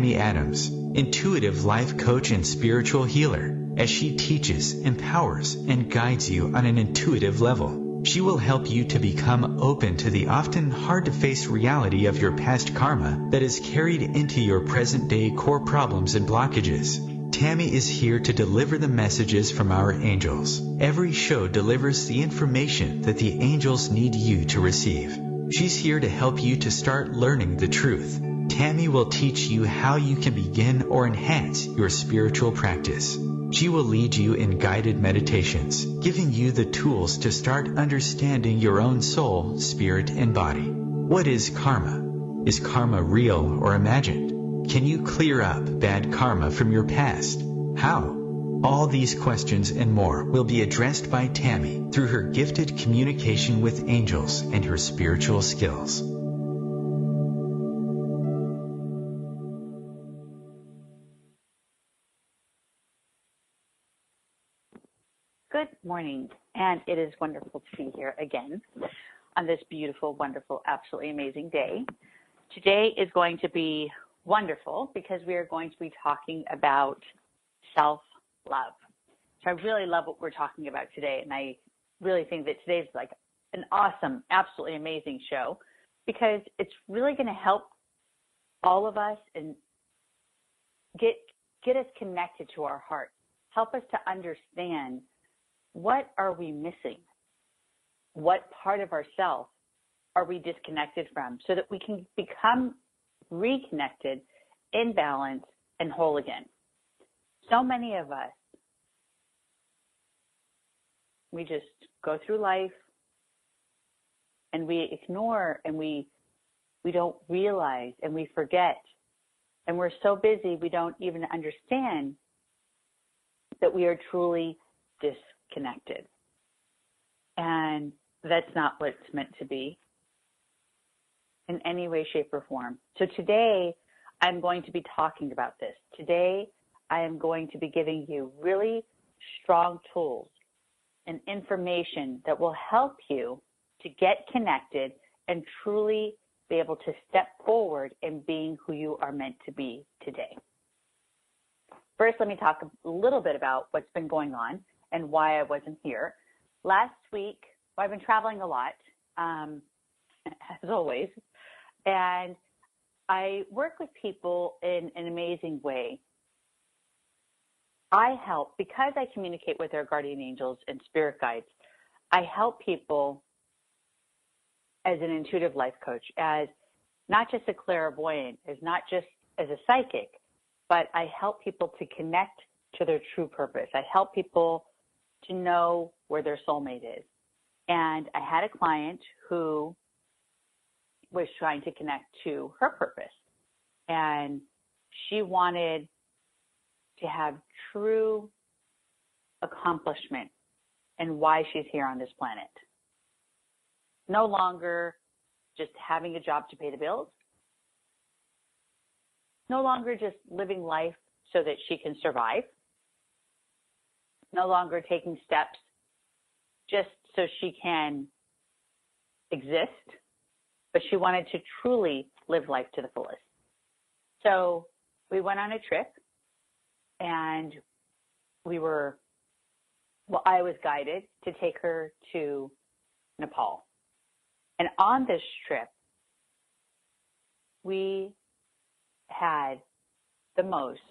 Tammy Adams, intuitive life coach and spiritual healer, as she teaches, empowers, and guides you on an intuitive level. She will help you to become open to the often hard-to-face reality of your past karma that is carried into your present-day core problems and blockages. Tammy is here to deliver the messages from our angels. Every show delivers the information that the angels need you to receive. She's here to help you to start learning the truth. Tammy will teach you how you can begin or enhance your spiritual practice. She will lead you in guided meditations, giving you the tools to start understanding your own soul, spirit, and body. What is karma? Is karma real or imagined? Can you clear up bad karma from your past? How? All these questions and more will be addressed by Tammy through her gifted communication with angels and her spiritual skills. Good morning, and it is wonderful to be here again on this beautiful, wonderful, absolutely amazing day. Today is going to be wonderful because we are going to be talking about self-love. So I really love what we're talking about today, and I really think that today's like an awesome, absolutely amazing show because it's really going to help all of us and get us connected to our heart, help us to understand what are we missing, what part of ourselves are we disconnected from so that we can become reconnected, in balance, and whole again. So many of us, we just go through life and we ignore and we don't realize and we forget. And we're so busy we don't even understand that we are truly disconnected. And that's not what it's meant to be in any way, shape, or form. So today, I'm going to be talking about this. Today, I am going to be giving you really strong tools and information that will help you to get connected and truly be able to step forward in being who you are meant to be today. First, let me talk a little bit about what's been going on and why I wasn't here. Last week, I've been traveling a lot, as always, and I work with people in an amazing way. I help, because I communicate with their guardian angels and spirit guides, I help people as an intuitive life coach, as not just a clairvoyant, as not just as a psychic, but I help people to connect to their true purpose. I help people to know where their soulmate is. And I had a client who was trying to connect to her purpose. And she wanted to have true accomplishment and why she's here on this planet. No longer just having a job to pay the bills. No longer just living life so that she can survive. No longer taking steps just so she can exist, but she wanted to truly live life to the fullest. So we went on a trip, and I was guided to take her to Nepal. And on this trip, we had the most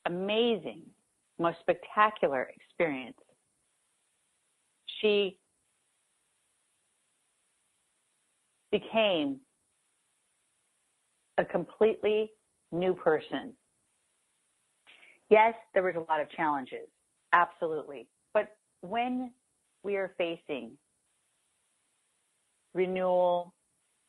amazing, most spectacular experience. She became a completely new person. Yes, there was a lot of challenges, absolutely. But when we are facing renewal,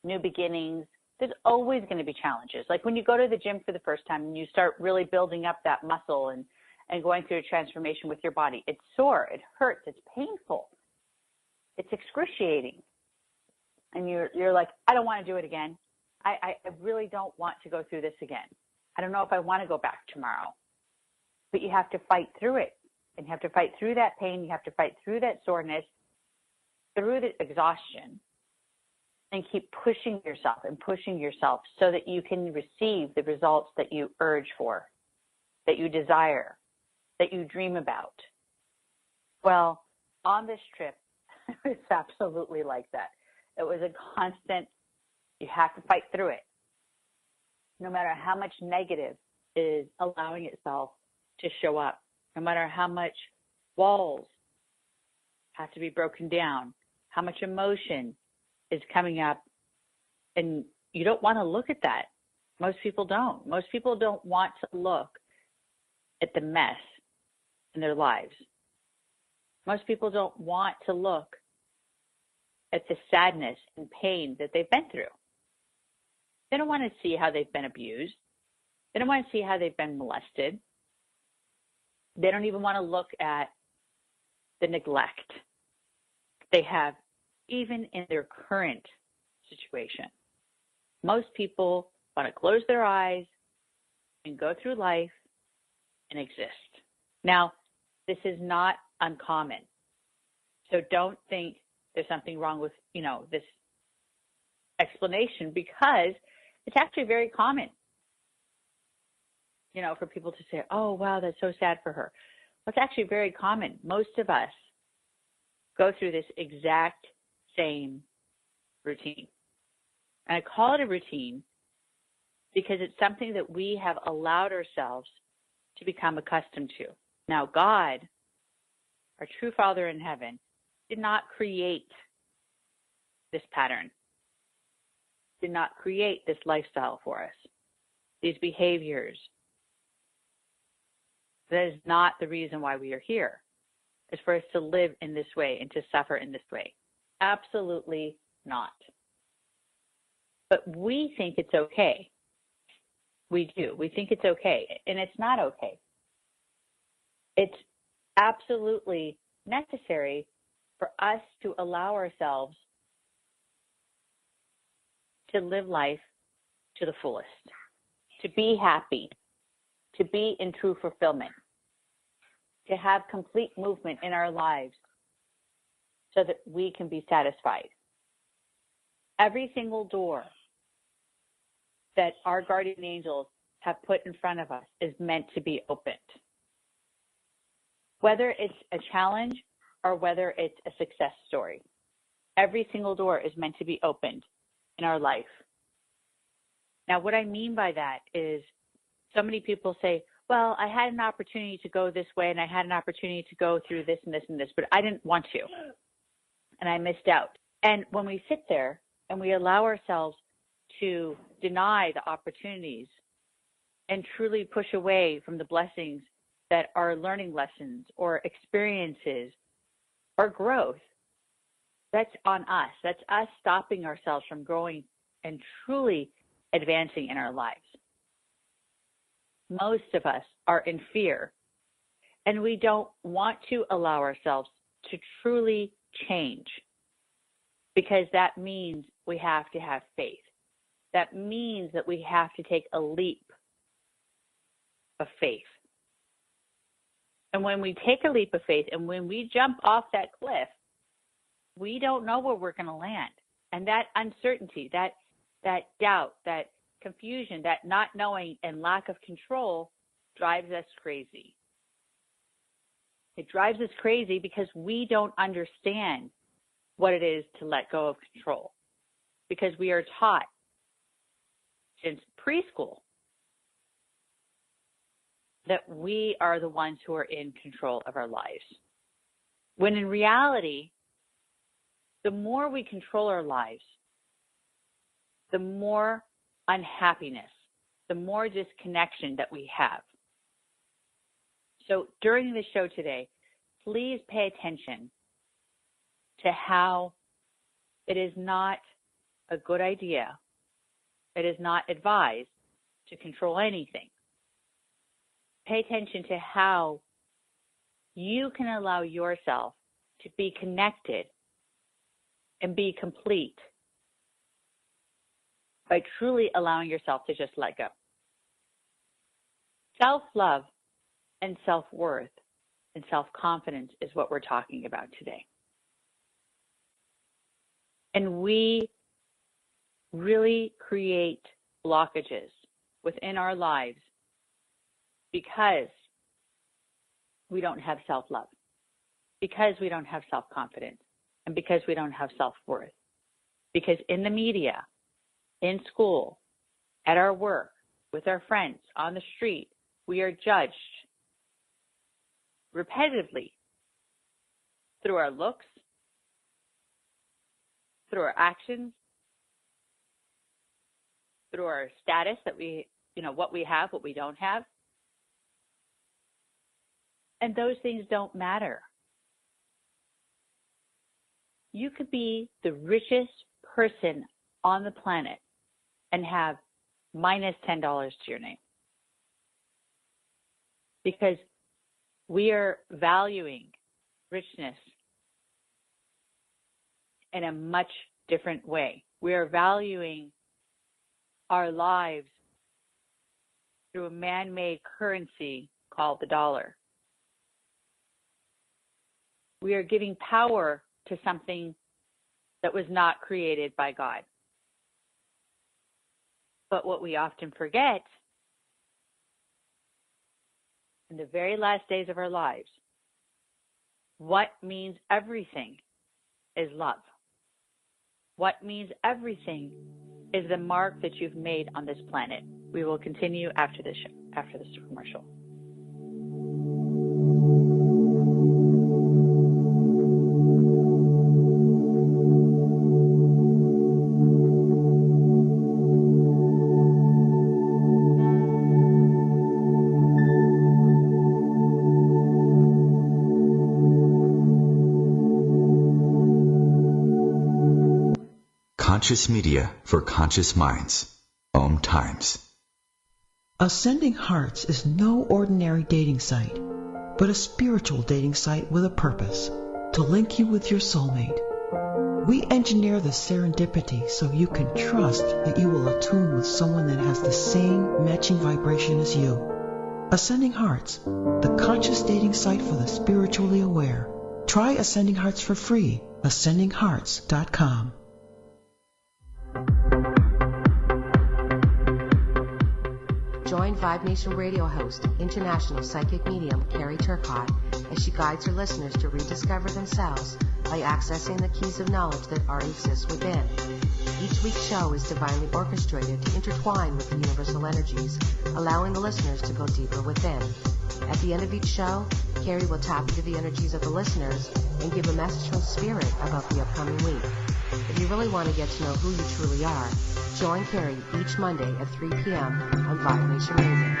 new beginnings, there's always going to be challenges. Like when you go to the gym for the first time and you start really building up that muscle and going through a transformation with your body, it's sore, it hurts, it's painful, it's excruciating. And you're like, I don't want to do it again. I really don't want to go through this again. I don't know if I want to go back tomorrow. But you have to fight through it. And you have to fight through that pain. You have to fight through that soreness, through the exhaustion, and keep pushing yourself and pushing yourself so that you can receive the results that you urge for, that you desire, that you dream about. Well, on this trip, it's absolutely like that. It was a constant, you have to fight through it. No matter how much negative is allowing itself to show up, no matter how much walls have to be broken down, how much emotion is coming up, and you don't want to look at that. Most people don't. Most people don't want to look at the mess in their lives. Most people don't want to look at the sadness and pain that they've been through. They don't want to see how they've been abused. They don't want to see how they've been molested. They don't even want to look at the neglect they have, even in their current situation. Most people want to close their eyes and go through life and exist. Now, this is not uncommon. So don't think there's something wrong with, this explanation, because it's actually very common, for people to say, oh, wow, that's so sad for her. Well, it's actually very common. Most of us go through this exact same routine. And I call it a routine because it's something that we have allowed ourselves to become accustomed to. Now, God, our true Father in heaven, did not create this pattern, did not create this lifestyle for us, these behaviors. That is not the reason why we are here. It's for us to live in this way and to suffer in this way. Absolutely not. But we think it's okay. We do. We think it's okay, and it's not okay. It's absolutely necessary for us to allow ourselves to live life to the fullest, to be happy, to be in true fulfillment, to have complete movement in our lives so that we can be satisfied. Every single door that our guardian angels have put in front of us is meant to be opened. Whether it's a challenge or whether it's a success story, every single door is meant to be opened in our life. Now, what I mean by that is so many people say, well, I had an opportunity to go this way and I had an opportunity to go through this and this and this, but I didn't want to, and I missed out. And when we sit there and we allow ourselves to deny the opportunities and truly push away from the blessings that are learning lessons or experiences or growth, that's on us. That's us stopping ourselves from growing and truly advancing in our lives. Most of us are in fear, and we don't want to allow ourselves to truly change, because that means we have to have faith. That means that we have to take a leap of faith. And when we take a leap of faith and when we jump off that cliff, we don't know where we're going to land. And that uncertainty, that doubt, that confusion, that not knowing and lack of control drives us crazy. It drives us crazy because we don't understand what it is to let go of control, because we are taught since preschool that we are the ones who are in control of our lives. When in reality, the more we control our lives, the more unhappiness, the more disconnection that we have. So during the show today, please pay attention to how it is not a good idea, it is not advised to control anything. Pay attention to how you can allow yourself to be connected and be complete by truly allowing yourself to just let go. Self-love and self-worth and self-confidence is what we're talking about today. And we really create blockages within our lives because we don't have self-love, because we don't have self-confidence, and because we don't have self-worth. Because in the media, in school, at our work, with our friends, on the street, we are judged repetitively through our looks, through our actions, through our status that we, what we have, what we don't have. And those things don't matter. You could be the richest person on the planet and have minus $10 to your name. Because we are valuing richness in a much different way. We are valuing our lives through a man-made currency called the dollar. We are giving power to something that was not created by God. But what we often forget in the very last days of our lives, what means everything is love. What means everything is the mark that you've made on this planet. We will continue after this commercial. Conscious media for conscious minds. OMTimes. Ascending Hearts is no ordinary dating site, but a spiritual dating site with a purpose, to link you with your soulmate. We engineer the serendipity so you can trust that you will attune with someone that has the same matching vibration as you. Ascending Hearts, the conscious dating site for the spiritually aware. Try Ascending Hearts for free. AscendingHearts.com. Join Vibe Nation radio host, international psychic medium Carrie Turcotte, as she guides her listeners to rediscover themselves by accessing the keys of knowledge that already exist within. Each week's show is divinely orchestrated to intertwine with the universal energies, allowing the listeners to go deeper within. At the end of each show, Carrie will tap into the energies of the listeners and give a message from Spirit about the upcoming week. If you really want to get to know who you truly are, join Carrie each Monday at 3 p.m. on Vibe Nation Radio.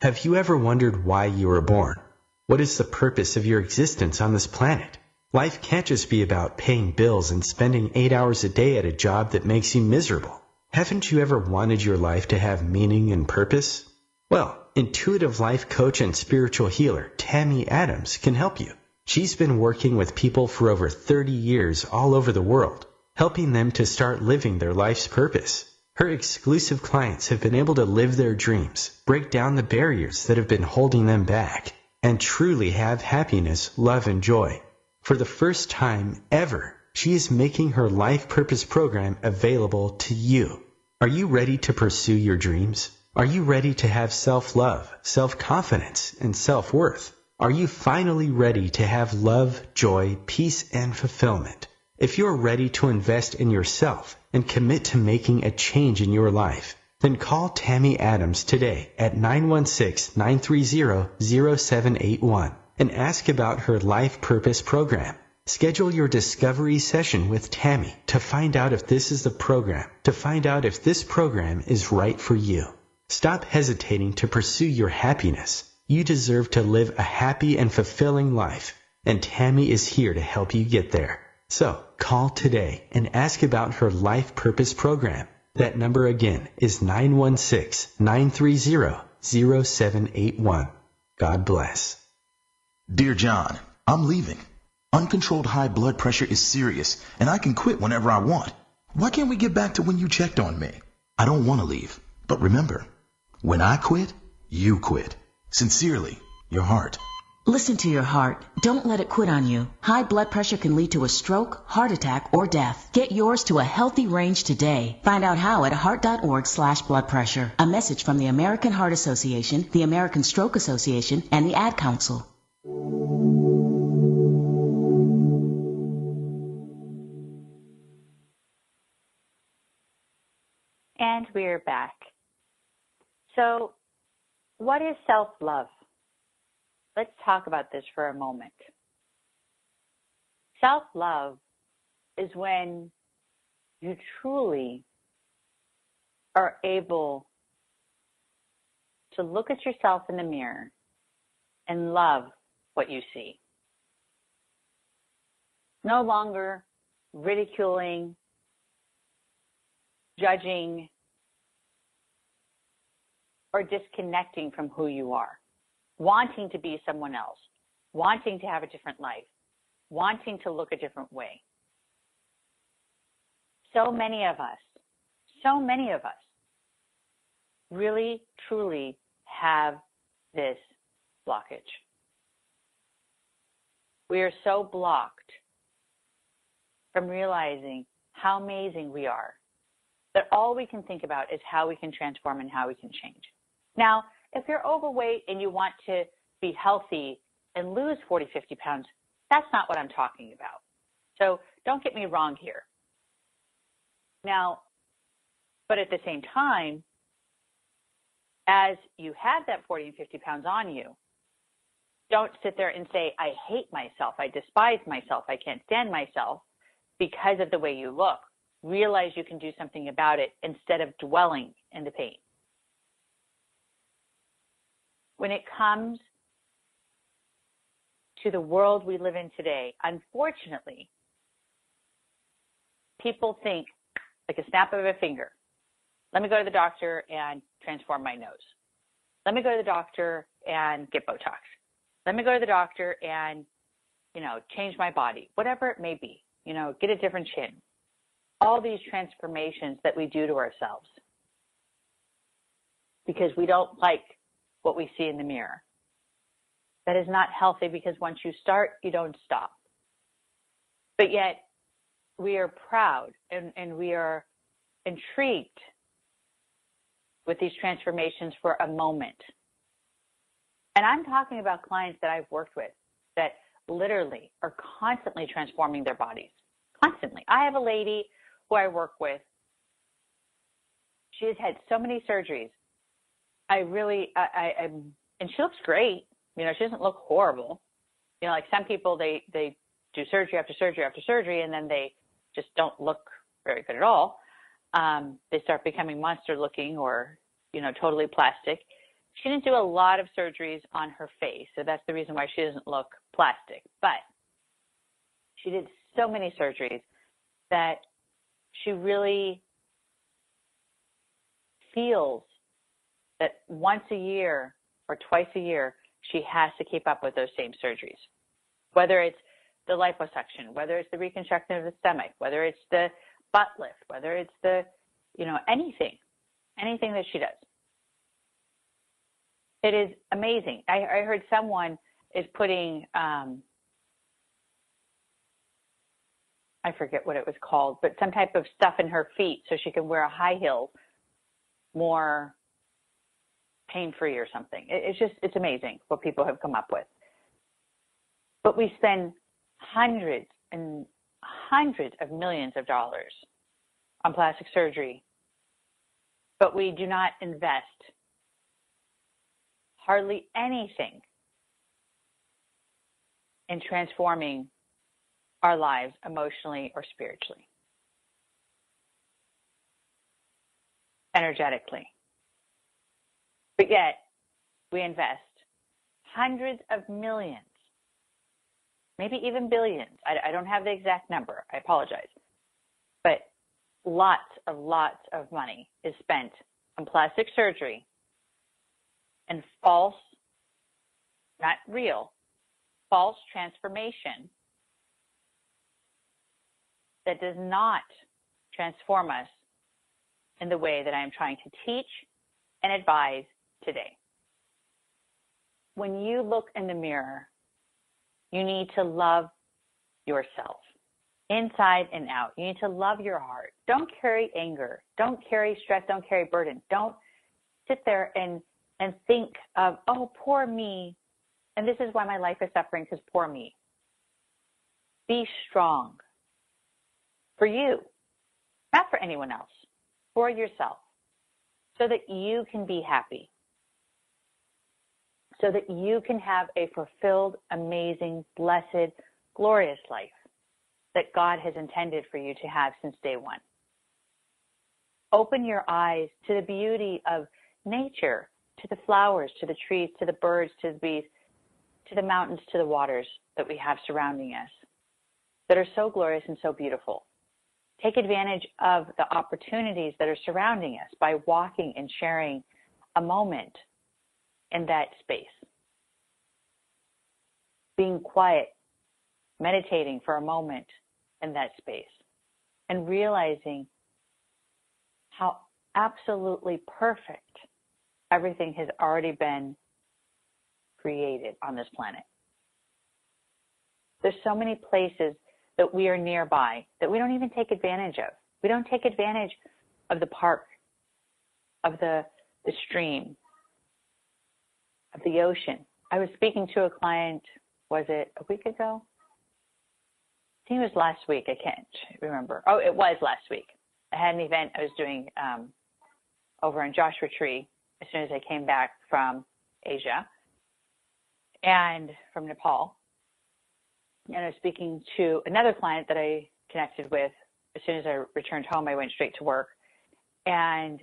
Have you ever wondered why you were born? What is the purpose of your existence on this planet? Life can't just be about paying bills and spending 8 hours a day at a job that makes you miserable. Haven't you ever wanted your life to have meaning and purpose? Well, intuitive life coach and spiritual healer Tammy Adams can help you. She's been working with people for over 30 years all over the world, helping them to start living their life's purpose. Her exclusive clients have been able to live their dreams, break down the barriers that have been holding them back, and truly have happiness, love, and joy. For the first time ever, she is making her Life Purpose program available to you. Are you ready to pursue your dreams? Are you ready to have self-love, self-confidence, and self-worth? Are you finally ready to have love, joy, peace, and fulfillment? If you're ready to invest in yourself and commit to making a change in your life, then call Tammy Adams today at 916-930-0781 and ask about her Life Purpose program. Schedule your discovery session with Tammy to find out if this is the program, is right for you. Stop hesitating to pursue your happiness. You deserve to live a happy and fulfilling life, and Tammy is here to help you get there. So, call today and ask about her Life Purpose program. That number again is 916-930-0781. God bless. Dear John, I'm leaving. Uncontrolled high blood pressure is serious, and I can quit whenever I want. Why can't we get back to when you checked on me? I don't want to leave, but remember, when I quit, you quit. Sincerely, your heart. Listen to your heart. Don't let it quit on you. High blood pressure can lead to a stroke, heart attack, or death. Get yours to a healthy range today. Find out how at heart.org/blood pressure. A message from the American Heart Association, the American Stroke Association, and the Ad Council. And we're back. So, what is self-love? Let's talk about this for a moment. Self-love is when you truly are able to look at yourself in the mirror and love what you see. No longer ridiculing, judging, or disconnecting from who you are. Wanting to be someone else, wanting to have a different life, wanting to look a different way. So many of us really, truly have this blockage. We are so blocked from realizing how amazing we are that all we can think about is how we can transform and how we can change. Now, if you're overweight and you want to be healthy and lose 40, 50 pounds, that's not what I'm talking about. So don't get me wrong here. Now, but at the same time, as you have that 40 and 50 pounds on you, don't sit there and say, I hate myself, I despise myself, I can't stand myself because of the way you look. Realize you can do something about it instead of dwelling in the pain. When it comes to the world we live in today, unfortunately, people think like a snap of a finger. Let me go to the doctor and transform my nose. Let me go to the doctor and get Botox. Let me go to the doctor and, change my body, whatever it may be, get a different chin. All these transformations that we do to ourselves because we don't like what we see in the mirror. That is not healthy because once you start, you don't stop. But yet, we are proud and we are intrigued with these transformations for a moment. And I'm talking about clients that I've worked with that literally are constantly transforming their bodies. Constantly. I have a lady who I work with. She has had so many surgeries. And she looks great. She doesn't look horrible. Like some people, they do surgery after surgery after surgery, and then they just don't look very good at all. They start becoming monster looking or, totally plastic. She didn't do a lot of surgeries on her face, so that's the reason why she doesn't look plastic. But she did so many surgeries that she really feels that once a year or twice a year, she has to keep up with those same surgeries. Whether it's the liposuction, whether it's the reconstruction of the stomach, whether it's the butt lift, whether it's the, anything that she does. It is amazing. I heard someone is putting, I forget what it was called, but some type of stuff in her feet so she can wear a high heel more pain-free or something. It's amazing what people have come up with. But we spend hundreds and hundreds of millions of dollars on plastic surgery, but we do not invest hardly anything in transforming our lives emotionally or spiritually, energetically. But yet, we invest hundreds of millions, maybe even billions. I don't have the exact number. I apologize. But lots of money is spent on plastic surgery and false, not real, false transformation that does not transform us in the way that I am trying to teach and advise today. When you look in the mirror You need to love yourself inside and out. You need to love your heart. Don't carry anger. Don't carry stress. Don't carry burden. Don't sit there and think of, oh, poor me. And this is why my life is suffering, because poor me. Be strong for you, not for anyone else, for yourself, so that you can be happy, so that you can have a fulfilled, amazing, blessed, glorious life that God has intended for you to have since day one. Open your eyes to the beauty of nature, to the flowers, to the trees, to the birds, to the bees, to the mountains, to the waters that we have surrounding us that are so glorious and so beautiful. Take advantage of the opportunities that are surrounding us by walking and sharing a moment in that space. Being quiet, meditating for a moment in that space, and realizing how absolutely perfect everything has already been created on this planet. There's so many places that we are nearby that we don't even take advantage of. We don't take advantage of the park, of the stream, of the ocean. I was speaking to a client, was it a week ago? I think it was last week. I can't remember. Oh, it was last week. I had an event I was doing over in Joshua Tree as soon as I came back from Asia and from Nepal. And I was speaking to another client that I connected with. As soon as I returned home, I went straight to work. And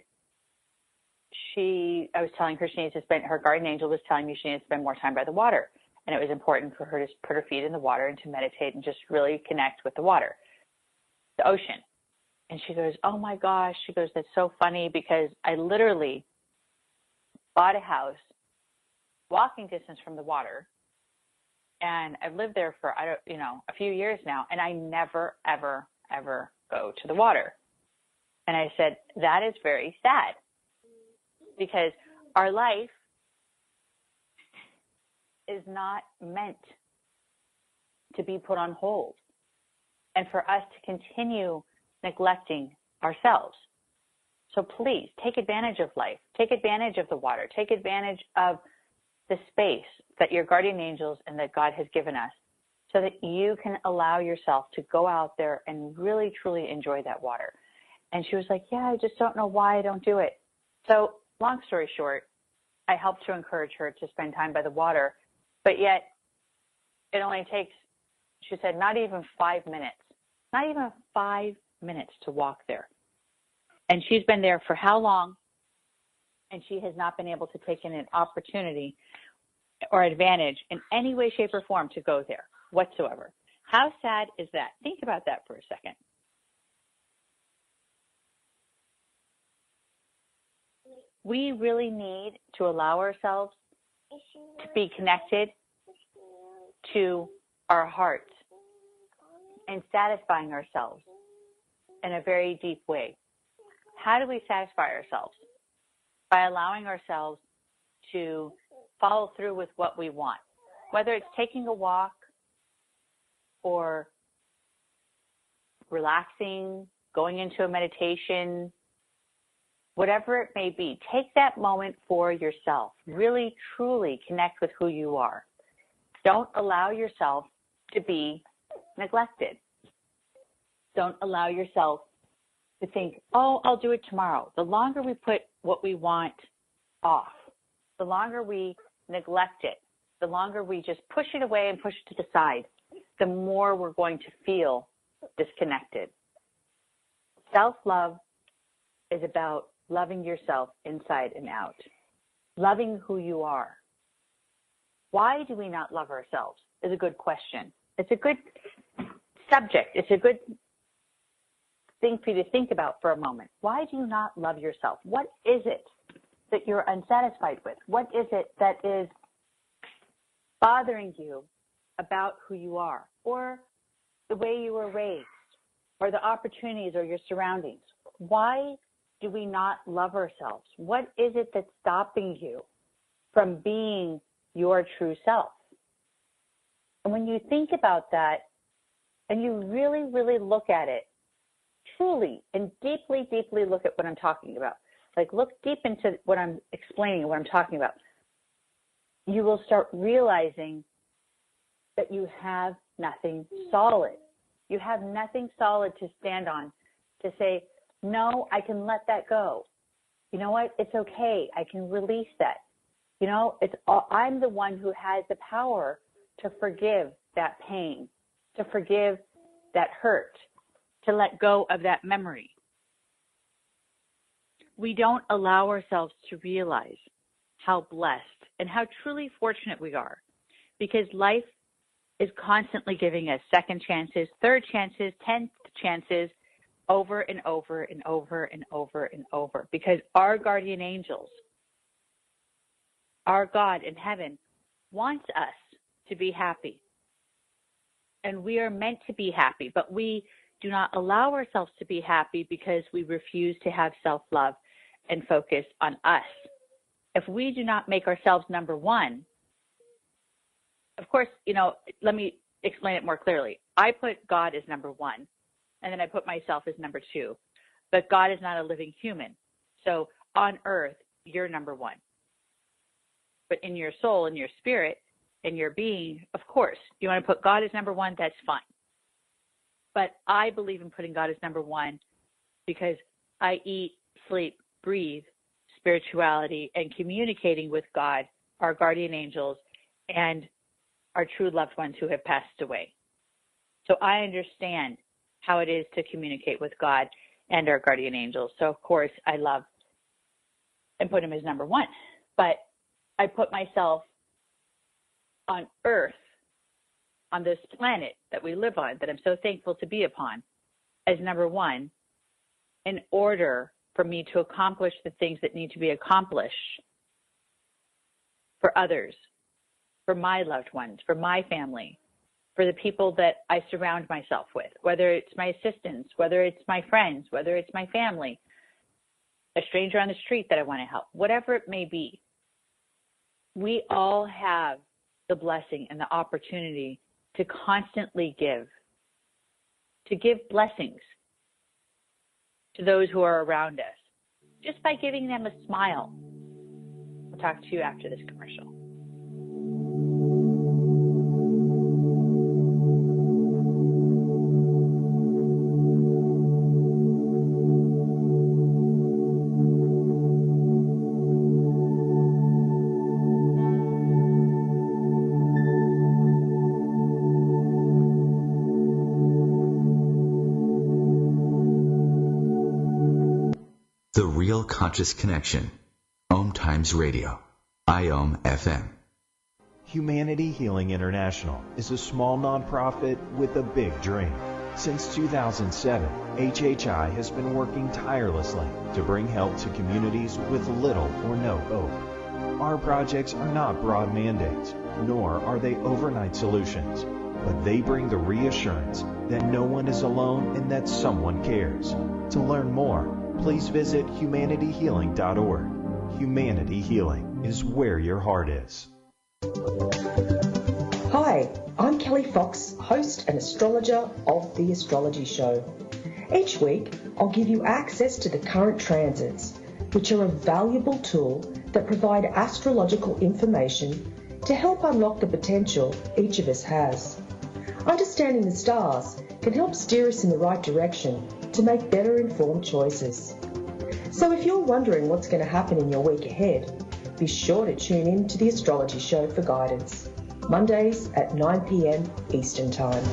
I was telling her she needs to spend, her guardian angel was telling me she needs to spend more time by the water. And it was important for her to put her feet in the water and to meditate and just really connect with the water, the ocean. And she goes, oh my gosh, she goes, that's so funny because I literally bought a house walking distance from the water. And I've lived there for, a few years now, and I never, ever, ever go to the water. And I said, that is very sad because our life is not meant to be put on hold and for us to continue neglecting ourselves. So please take advantage of life, take advantage of the water, take advantage of the space that your guardian angels and that God has given us so that you can allow yourself to go out there and really, truly enjoy that water. And she was like, yeah, I just don't know why I don't do it. So long story short, I helped to encourage her to spend time by the water, but yet it only takes, she said, not even 5 minutes, not even 5 minutes to walk there. And she's been there for how long? And she has not been able to take in an opportunity or advantage in any way, shape, or form to go there whatsoever. How sad is that? Think about that for a second. We really need to allow ourselves to be connected to our hearts and satisfying ourselves in a very deep way. How do we satisfy ourselves? By allowing ourselves to follow through with what we want, whether it's taking a walk or relaxing, going into a meditation, whatever it may be. Take that moment for yourself. Really, truly connect with who you are. Don't allow yourself to be neglected. Don't allow yourself to think, oh, I'll do it tomorrow. The longer we put what we want off, the longer we neglect it, the longer we just push it away and push it to the side, the more we're going to feel disconnected. Self-love is about loving yourself inside and out, loving who you are. Why do we not love ourselves is a good question. It's a good subject. It's a good thing for you to think about for a moment. Why do you not love yourself? What is it that you're unsatisfied with? What is it that is bothering you about who you are, or the way you were raised, or the opportunities or your surroundings? Why do we not love ourselves? What is it that's stopping you from being your true self? And when you think about that and you really, really look at it, truly and deeply, deeply look at what I'm talking about, like look deep into what I'm explaining, what I'm talking about, you will start realizing that you have nothing solid. You have nothing solid to stand on, to say, no, I can let that go. You know what? It's okay. I can release that. You know, I'm the one who has the power to forgive that pain, to forgive that hurt, to let go of that memory. We don't allow ourselves to realize how blessed and how truly fortunate we are, because life is constantly giving us second chances, third chances, 10th chances, over and over and over and over and over, because our guardian angels, our God in heaven, wants us to be happy. And we are meant to be happy, but we do not allow ourselves to be happy because we refuse to have self-love and focus on us. If we do not make ourselves number one, of course, you know, let me explain it more clearly. I put God as number one, and then I put myself as number two. But God is not a living human. So on earth, you're number one. But in your soul, in your spirit, in your being, of course, you want to put God as number one, that's fine. But I believe in putting God as number one because I eat, sleep, breathe spirituality and communicating with God, our guardian angels, and our true loved ones who have passed away. So I understand how it is to communicate with God and our guardian angels. So, of course, I love and put him as number one. But I put myself on earth, on this planet that we live on, that I'm so thankful to be upon, as number one, in order for me to accomplish the things that need to be accomplished for others, for my loved ones, for my family, for the people that I surround myself with, whether it's my assistants, whether it's my friends, whether it's my family, a stranger on the street that I want to help, whatever it may be. We all have the blessing and the opportunity to constantly give, to give blessings to those who are around us, just by giving them a smile. I'll talk to you after this commercial. The Real Conscious Connection. OMTimes Radio. IOM FM. Humanity Healing International is a small nonprofit with a big dream. Since 2007, HHI has been working tirelessly to bring help to communities with little or no hope. Our projects are not broad mandates, nor are they overnight solutions, but they bring the reassurance that no one is alone and that someone cares. To learn more, please visit humanityhealing.org. Humanity Healing is where your heart is. Hi, I'm Kelly Fox, host and astrologer of The Astrology Show. Each week, I'll give you access to the current transits, which are a valuable tool that provide astrological information to help unlock the potential each of us has. Understanding the stars can help steer us in the right direction to make better informed choices. So if you're wondering what's going to happen in your week ahead, be sure to tune in to The Astrology Show for guidance, Mondays at 9 p.m. Eastern Time.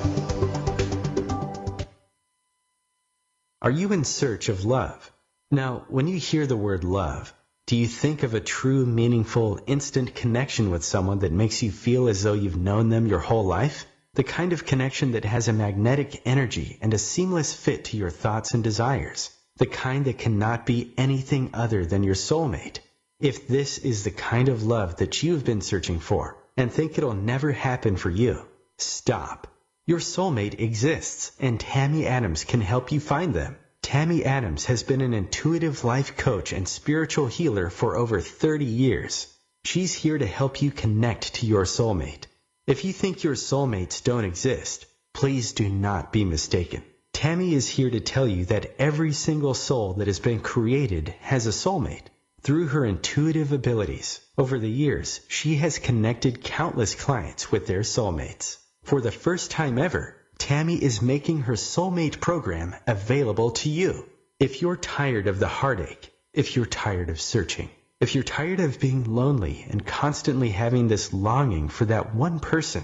Are you in search of love? Now, when you hear the word love, do you think of a true, meaningful, instant connection with someone that makes you feel as though you've known them your whole life? The kind of connection that has a magnetic energy and a seamless fit to your thoughts and desires. The kind that cannot be anything other than your soulmate. If this is the kind of love that you've been searching for and think it'll never happen for you, stop. Your soulmate exists, and Tammy Adams can help you find them. Tammy Adams has been an intuitive life coach and spiritual healer for over 30 years. She's here to help you connect to your soulmate. If you think your soulmates don't exist, please do not be mistaken. Tammy is here to tell you that every single soul that has been created has a soulmate. Through her intuitive abilities, over the years, she has connected countless clients with their soulmates. For the first time ever, Tammy is making her soulmate program available to you. If you're tired of the heartache, if you're tired of searching, if you're tired of being lonely and constantly having this longing for that one person,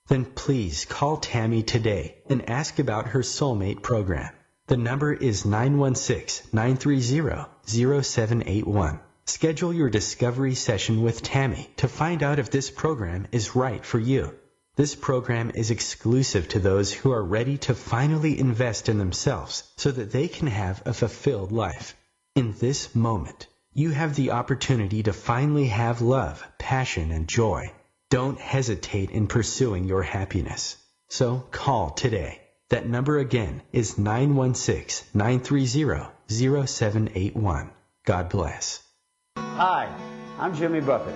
then please call Tammy today and ask about her soulmate program. The number is 916-930-0781. Schedule your discovery session with Tammy to find out if this program is right for you. This program is exclusive to those who are ready to finally invest in themselves so that they can have a fulfilled life. In this moment, you have the opportunity to finally have love, passion, and joy. Don't hesitate in pursuing your happiness. So call today. That number again is 916-930-0781. God bless. Hi, I'm Jimmy Buffett.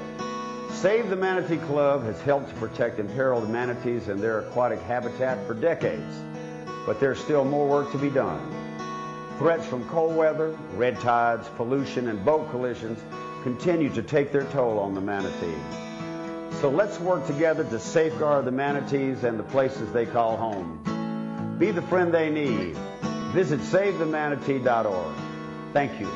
Save the Manatee Club has helped to protect imperiled manatees and their aquatic habitat for decades. But there's still more work to be done. Threats from cold weather, red tides, pollution, and boat collisions continue to take their toll on the manatee. So let's work together to safeguard the manatees and the places they call home. Be the friend they need. Visit SaveTheManatee.org. Thank you.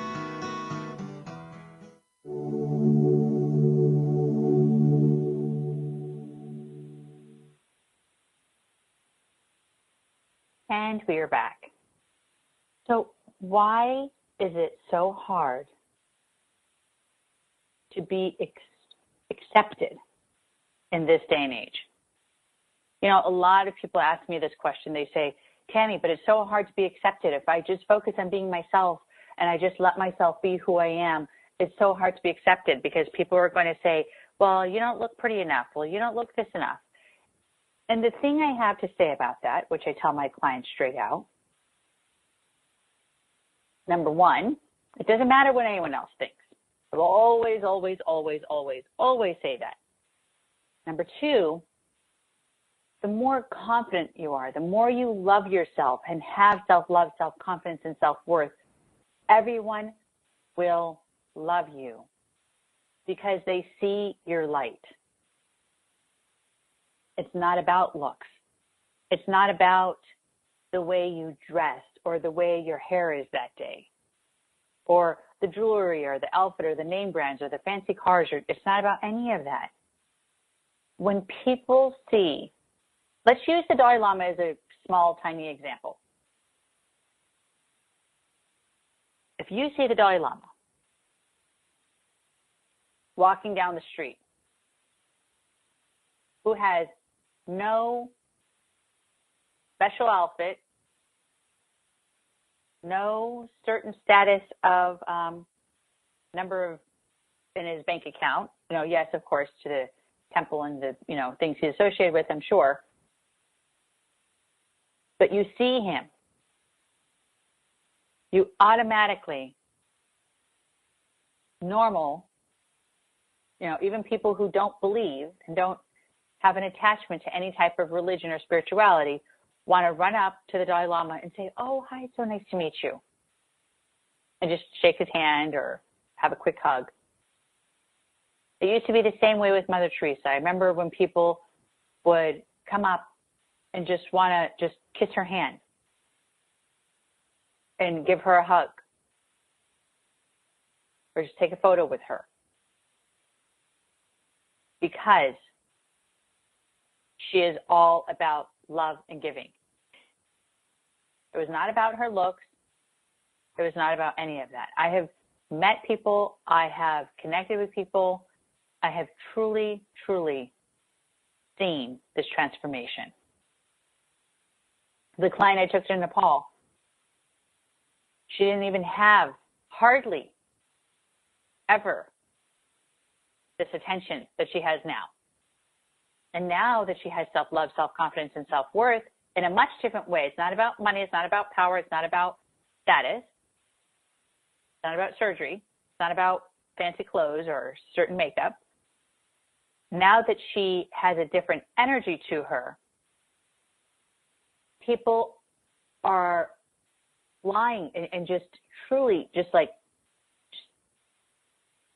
And we are back. So why is it so hard to be accepted in this day and age? You know, a lot of people ask me this question. They say, Tammy, but it's so hard to be accepted. If I just focus on being myself and I just let myself be who I am, it's so hard to be accepted because people are going to say, well, you don't look pretty enough. Well, you don't look this enough. And the thing I have to say about that, which I tell my clients straight out, number one, it doesn't matter what anyone else thinks. I will always, always, always, always, always say that. Number two, the more confident you are, the more you love yourself and have self-love, self-confidence, and self-worth, everyone will love you because they see your light. It's not about looks. It's not about the way you dressed or the way your hair is that day or the jewelry or the outfit or the name brands or the fancy cars. It's not about any of that. When people see, let's use the Dalai Lama as a small, tiny example. If you see the Dalai Lama walking down the street who has no special outfit, no certain status of number of in his bank account, yes, of course, to the temple and the, things he's associated with, I'm sure. But you see him, you automatically, normal, even people who don't believe and don't have an attachment to any type of religion or spirituality, want to run up to the Dalai Lama and say, oh, hi, it's so nice to meet you. And just shake his hand or have a quick hug. It used to be the same way with Mother Teresa. I remember when people would come up and just want to just kiss her hand and give her a hug or just take a photo with her. Because she is all about love and giving. It was not about her looks. It was not about any of that. I have met people. I have connected with people. I have truly, truly seen this transformation. The client I took to Nepal, she didn't even have hardly ever this attention that she has now. And now that she has self-love, self-confidence, and self-worth in a much different way. It's not about money. It's not about power. It's not about status. It's not about surgery. It's not about fancy clothes or certain makeup. now that she has a different energy to her, people are lying and just truly just like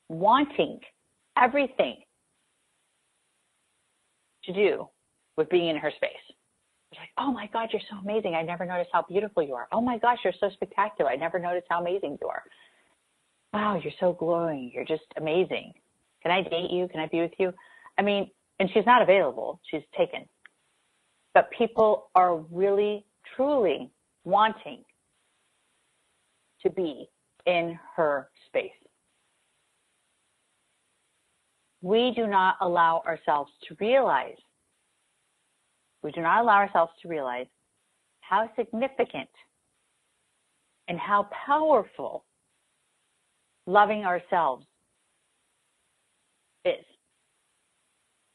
wanting everything to do with being in her space. It's like, oh my God, you're so amazing. I never noticed how beautiful you are. Oh my gosh, you're so spectacular. I never noticed how amazing you are. Wow, you're so glowing. You're just amazing. Can I date you? Can I be with you? I mean, and she's not available. She's taken. But people are really, truly wanting to be in her space. We do not allow ourselves to realize how significant and how powerful loving ourselves is.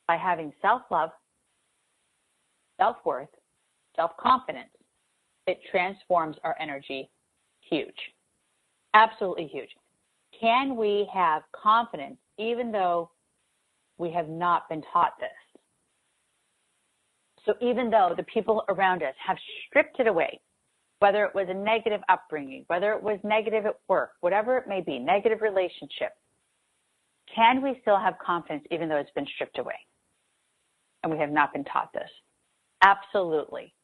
By having self-love, self-worth, self-confidence, it transforms our energy huge. Absolutely huge. Can we have confidence even though we have not been taught this? So even though the people around us have stripped it away, whether it was a negative upbringing, whether it was negative at work, whatever it may be, negative relationship, can we still have confidence even though it's been stripped away? And we have not been taught this. Absolutely.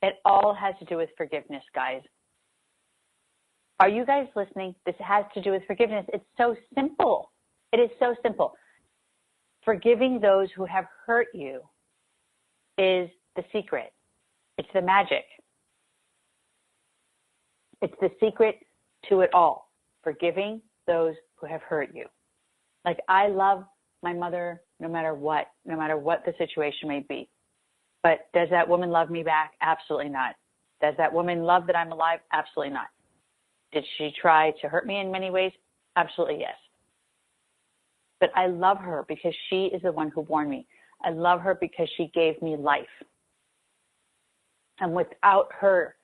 It all has to do with forgiveness, guys. Are you guys listening? This has to do with forgiveness. It's so simple. It is so simple. Forgiving those who have hurt you is the secret. It's the magic. It's the secret to it all. Forgiving those who have hurt you. Like, I love my mother no matter what the situation may be. But does that woman love me back? Absolutely not. Does that woman love that I'm alive? Absolutely not. Did she try to hurt me in many ways? Absolutely yes. But I love her because she is the one who born me. I love her because she gave me life. And without her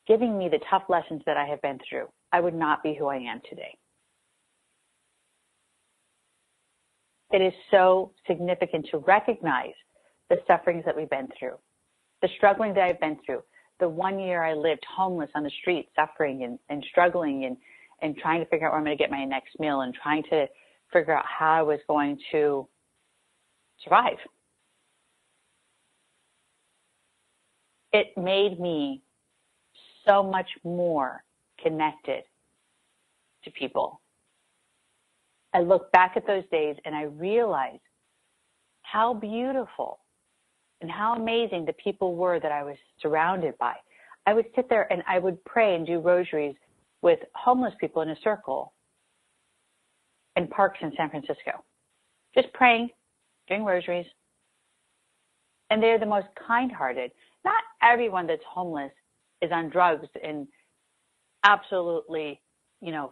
giving me the tough lessons that I have been through, I would not be who I am today. It is so significant to recognize the sufferings that we've been through, the struggling that I've been through. The 1 year I lived homeless on the street, suffering and struggling and trying to figure out where I'm going to get my next meal and trying to figure out how I was going to survive. It made me so much more connected to people. I look back at those days and I realize how beautiful and how amazing the people were that I was surrounded by. I would sit there and I would pray and do rosaries with homeless people in a circle in parks in San Francisco. Just praying, doing rosaries. And they're the most kind-hearted. Not everyone that's homeless is on drugs and absolutely,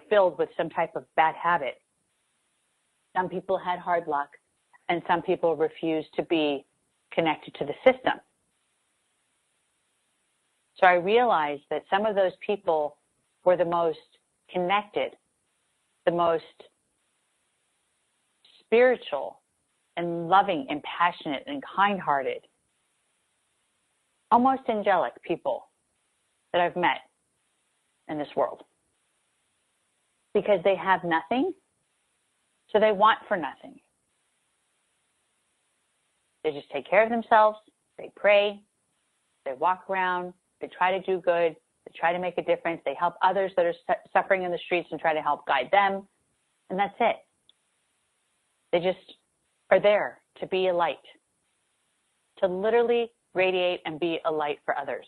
filled with some type of bad habit. Some people had hard luck, and some people refused to be connected to the system. So I realized that some of those people were the most connected, the most spiritual and loving and passionate and kind-hearted, almost angelic people that I've met in this world. Because they have nothing, so they want for nothing. They just take care of themselves, they pray, they walk around, they try to do good, they try to make a difference, they help others that are suffering in the streets and try to help guide them, and that's it. They just are there to be a light, to literally radiate and be a light for others.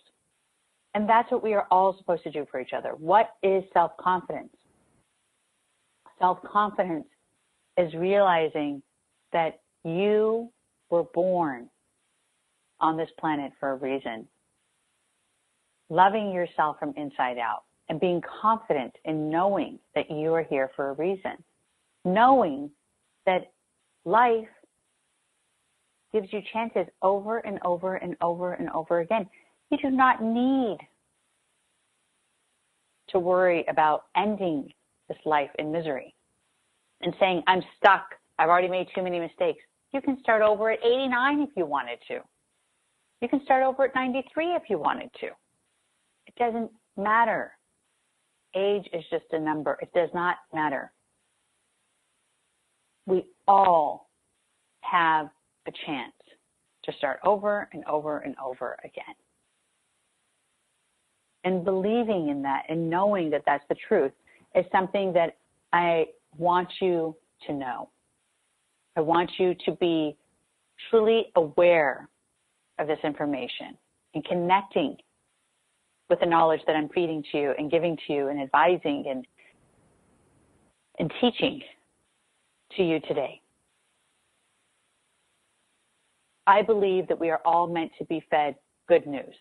And that's what we are all supposed to do for each other. What is self-confidence? Self-confidence is realizing that you were born on this planet for a reason. Loving yourself from inside out and being confident in knowing that you are here for a reason. Knowing that life gives you chances over and over and over and over again. You do not need to worry about ending this life in misery and saying, I'm stuck. I've already made too many mistakes. You can start over at 89 if you wanted to. You can start over at 93 if you wanted to. It doesn't matter. Age is just a number. It does not matter. We all have a chance to start over and over and over again. And believing in that and knowing that that's the truth is something that I want you to know. I want you to be truly aware of this information and connecting with the knowledge that I'm feeding to you and giving to you and advising and teaching to you today. I believe that we are all meant to be fed good news.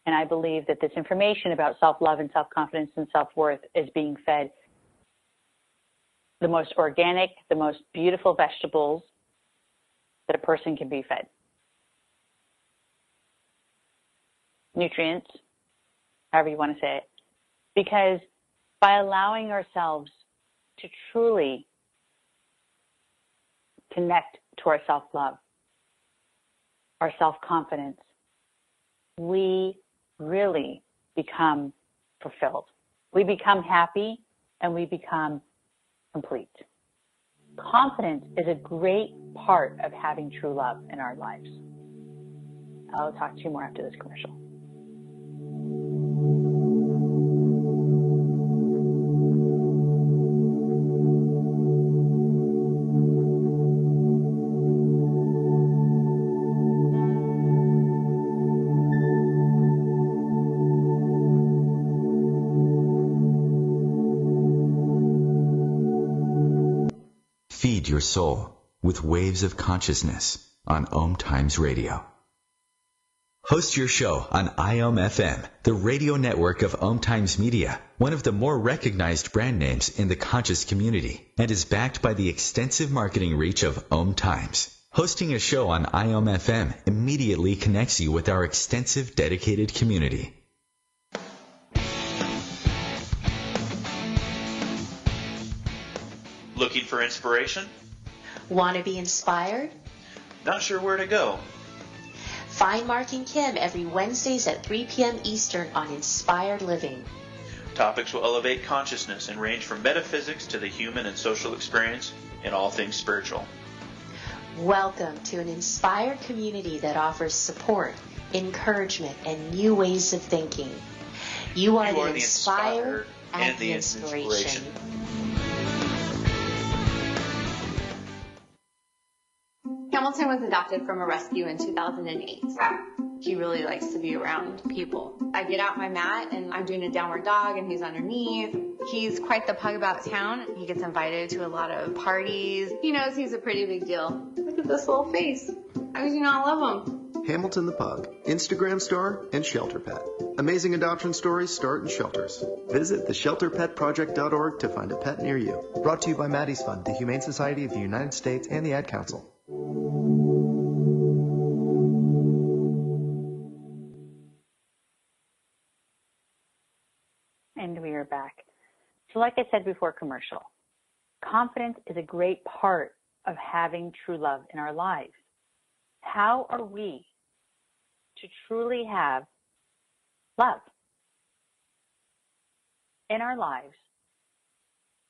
And I believe that this information about self-love and self-confidence and self-worth is being fed the most organic, the most beautiful vegetables that a person can be fed. Nutrients, however you want to say it. Because by allowing ourselves to truly connect to our self-love, our self-confidence, we really become fulfilled. We become happy and we become complete. Confidence is a great part of having true love in our lives. I'll talk to you more after this commercial. Feed your soul with waves of consciousness on OMTimes Radio. Host your show on IOM-FM, the radio network of OMTimes Media, one of the more recognized brand names in the conscious community, and is backed by the extensive marketing reach of OMTimes. Hosting a show on IOM-FM immediately connects you with our extensive dedicated community. Looking for inspiration? Want to be inspired? Not sure where to go? Find Mark and Kim every Wednesdays at 3 p.m. Eastern on Inspired Living. Topics will elevate consciousness and range from metaphysics to the human and social experience and all things spiritual. Welcome to an inspired community that offers support, encouragement, and new ways of thinking. You are the inspired and the inspiration. Hamilton was adopted from a rescue in 2008. He really likes to be around people. I get out my mat and I'm doing a downward dog and he's underneath. He's quite the pug about town. He gets invited to a lot of parties. He knows he's a pretty big deal. Look at this little face. How could you not love him? Hamilton the Pug, Instagram star and shelter pet. Amazing adoption stories start in shelters. Visit theshelterpetproject.org to find a pet near you. Brought to you by Maddie's Fund, the Humane Society of the United States, and the Ad Council. And we are back. So like I said before commercial, confidence is a great part of having true love in our lives. How are we to truly have love in our lives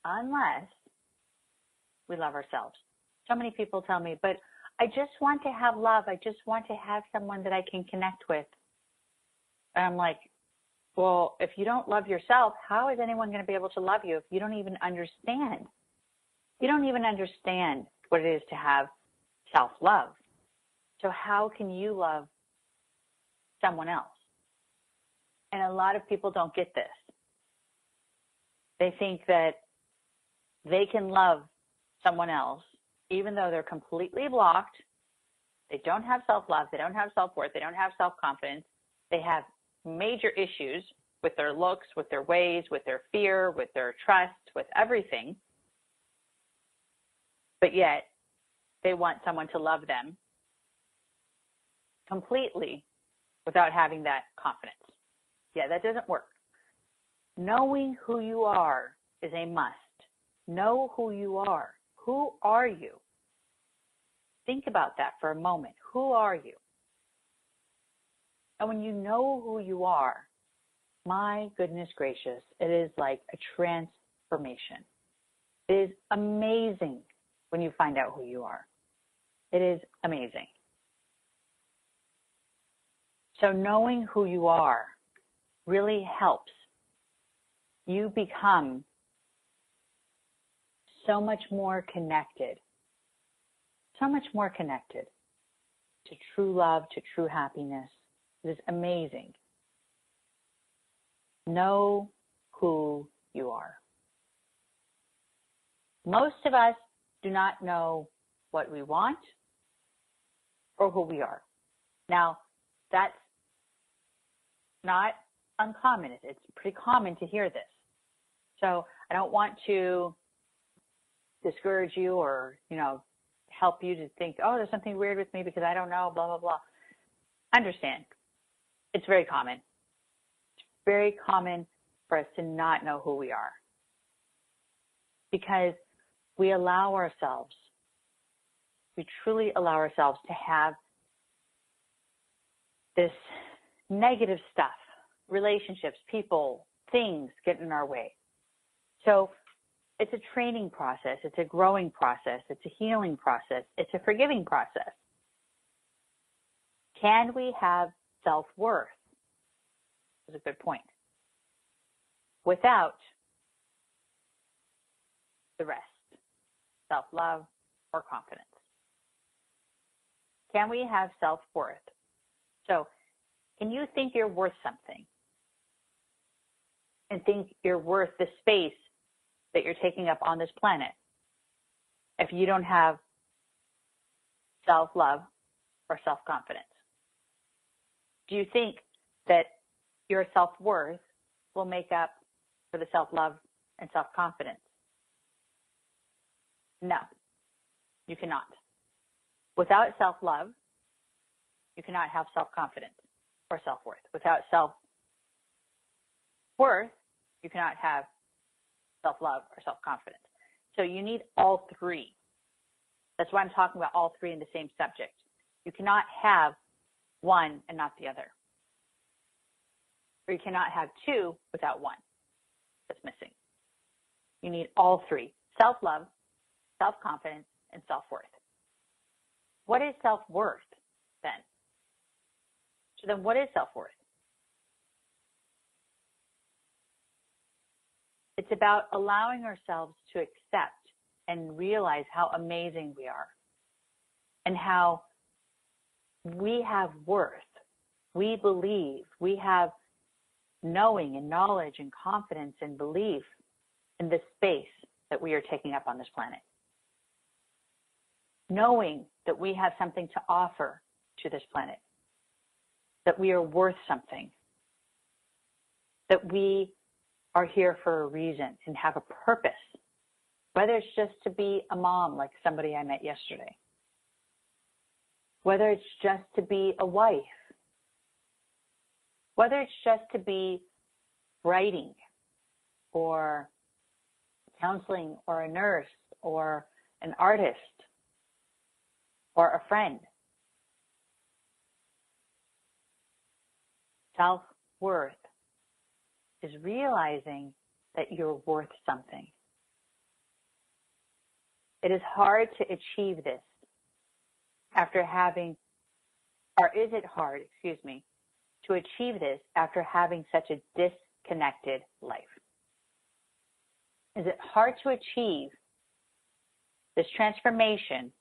unless we love ourselves? So many people tell me, but I just want to have love. I just want to have someone that I can connect with. And I'm like, well, if you don't love yourself, how is anyone going to be able to love you if you don't even understand? You don't even understand what it is to have self-love. So how can you love someone else? And a lot of people don't get this. They think that they can love someone else even though they're completely blocked. They don't have self-love. They don't have self-worth. They don't have self-confidence. They have major issues with their looks, with their ways, with their fear, with their trust, with everything. But yet, they want someone to love them completely without having that confidence. Yeah, that doesn't work. Knowing who you are is a must. Know who you are. Who are you? think about that for a moment. Who are you? And when you know who you are, my goodness gracious, it is like a transformation. It is amazing when you find out who you are. It is amazing. So knowing who you are really helps you become so much more connected to true love, to true happiness. It is amazing. Know who you are. Most of us do not know what we want or who we are. Now, that's not uncommon. It's pretty common to hear this. So I don't want to discourage you or, help you to think, oh, there's something weird with me because I don't know, blah, blah, blah. Understand. It's very common. It's very common for us to not know who we are because we truly allow ourselves to have this negative stuff, relationships, people, things get in our way. So it's a training process. It's a growing process. It's a healing process. It's a forgiving process. Can we have self-worth? That's a good point. Without the rest, self-love or confidence. Can we have self-worth? So can you think you're worth something and think you're worth the space that you're taking up on this planet if you don't have self-love or self-confidence? Do you think that your self-worth will make up for the self-love and self-confidence? No, you cannot. Without self-love, you cannot have self-confidence or self-worth. Without self-worth, you cannot have self-love or self-confidence. So you need all three. That's why I'm talking about all three in the same subject. You cannot have one and not the other. Or you cannot have two without one that's missing. You need all three: self-love, self-confidence, and self-worth. What is self-worth then? So then what is self-worth? It's about allowing ourselves to accept and realize how amazing we are and how we have worth. We believe. We have knowing and knowledge and confidence and belief in the space that we are taking up on this planet. Knowing that we have something to offer to this planet, that we are worth something, that we are here for a reason and have a purpose, whether it's just to be a mom like somebody I met yesterday, whether it's just to be a wife, whether it's just to be writing or counseling or a nurse or an artist or a friend. Self-worth is realizing that you're worth something. It is hard to achieve this after having, or is it hard, to achieve this after having such a disconnected life? Is it hard to achieve this transformation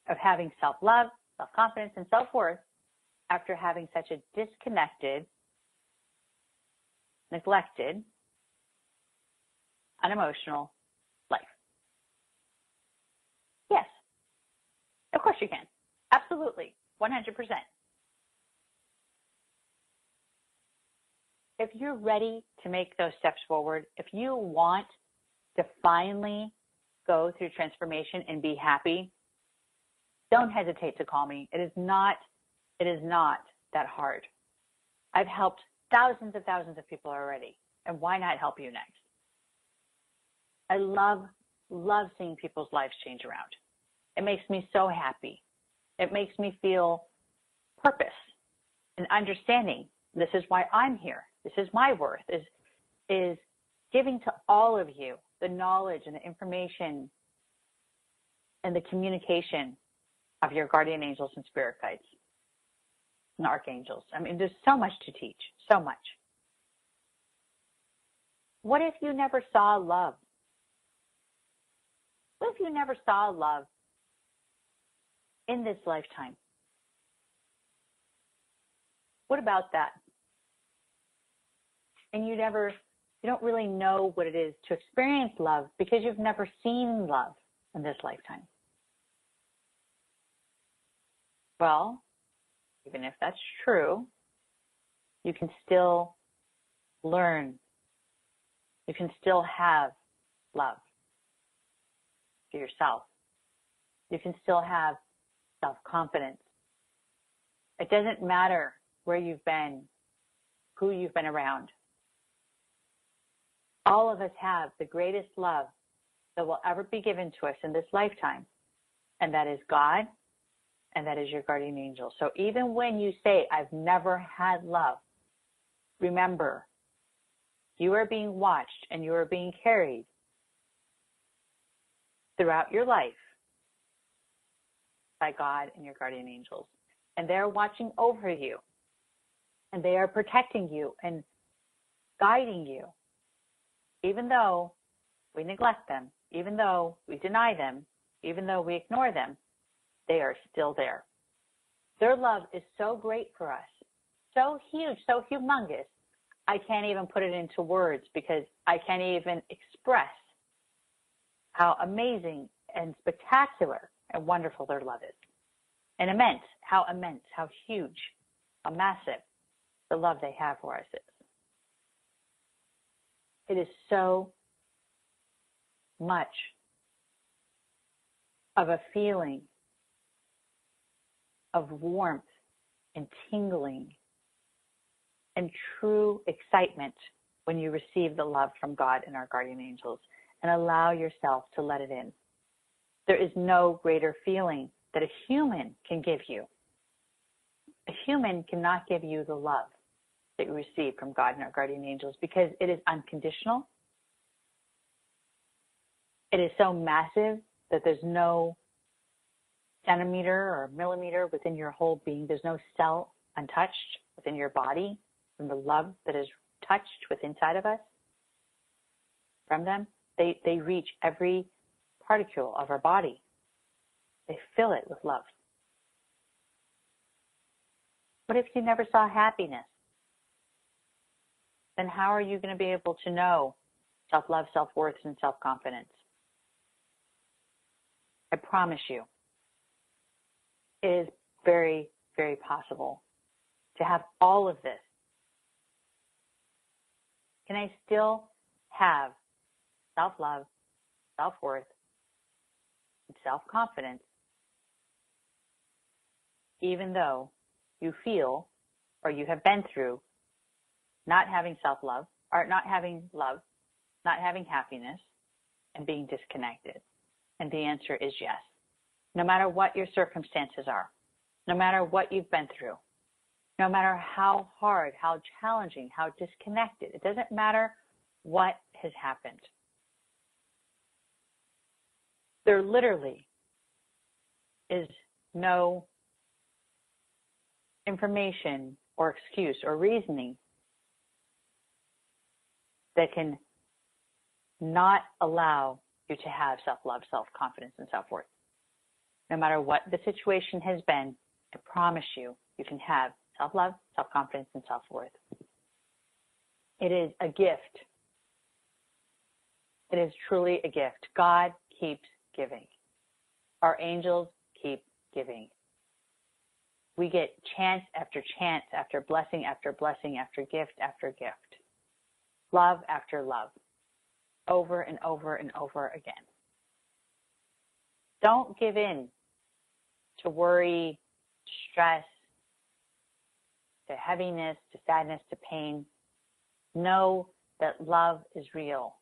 of having self-love, self-confidence, and self-worth after having such a disconnected, neglected, unemotional life? Yes, of course you can. Absolutely, 100%. If you're ready to make those steps forward, if you want to finally go through transformation and be happy, don't hesitate to call me. It is not that hard. I've helped thousands of people already, and why not help you next? I love seeing people's lives change around. It makes me so happy. It makes me feel purpose and understanding. This is why I'm here. This is my worth, is giving to all of you the knowledge and the information and the communication of your guardian angels and spirit guides and archangels. I mean, there's so much to teach, so much. What if you never saw love? What if you never saw love in this lifetime? What about that? And you don't really know what it is to experience love because you've never seen love in this lifetime. Well, even if that's true, you can still learn. You can still have love for yourself. You can still have self-confidence. It doesn't matter where you've been, who you've been around. All of us have the greatest love that will ever be given to us in this lifetime, and that is God, and that is your guardian angel. So even when you say, I've never had love, remember, you are being watched and you are being carried throughout your life by God and your guardian angels. And they're watching over you, and they are protecting you and guiding you. Even though we neglect them, even though we deny them, even though we ignore them, they are still there. Their love is so great for us, so huge, so humongous, I can't even put it into words because I can't even express how amazing and spectacular and wonderful their love is. And immense, how huge, how massive the love they have for us is. It is so much of a feeling of warmth and tingling and true excitement when you receive the love from God and our guardian angels and allow yourself to let it in. There is no greater feeling that a human can give you. A human cannot give you the love that you receive from God and our guardian angels because it is unconditional. It is so massive that there's no centimeter or millimeter within your whole being. There's no cell untouched within your body from the love that is touched within inside of us from them. They reach every particle of our body. They fill it with love. What if you never saw happiness? Then how are you going to be able to know self-love, self-worth, and self-confidence? I promise you, it is very, very possible to have all of this. Can I still have self-love, self-worth, and self-confidence even though you feel or you have been through not having self-love, or not having love, not having happiness, and being disconnected? And the answer is yes. No matter what your circumstances are, no matter what you've been through, no matter how hard, how challenging, how disconnected, it doesn't matter what has happened. There literally is no information or excuse or reasoning that can not allow you to have self-love, self-confidence, and self-worth. No matter what the situation has been, I promise you, you can have self-love, self-confidence, and self-worth. It is a gift. It is truly a gift. God keeps giving. Our angels keep giving. We get chance after chance, after blessing, after blessing, after gift, love after love, over and over and over again. Don't give in to worry, stress, to heaviness, to sadness, to pain. Know that love is real.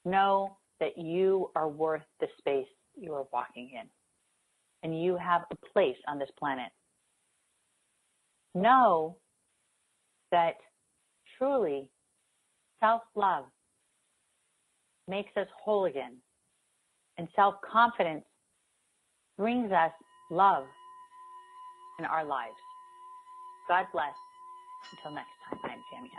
Know that you are worth the space you are walking in. and you have a place on this planet. Know that truly self-love makes us whole again, and self-confidence brings us love in our lives. God bless. Until next time, I'm Tammy.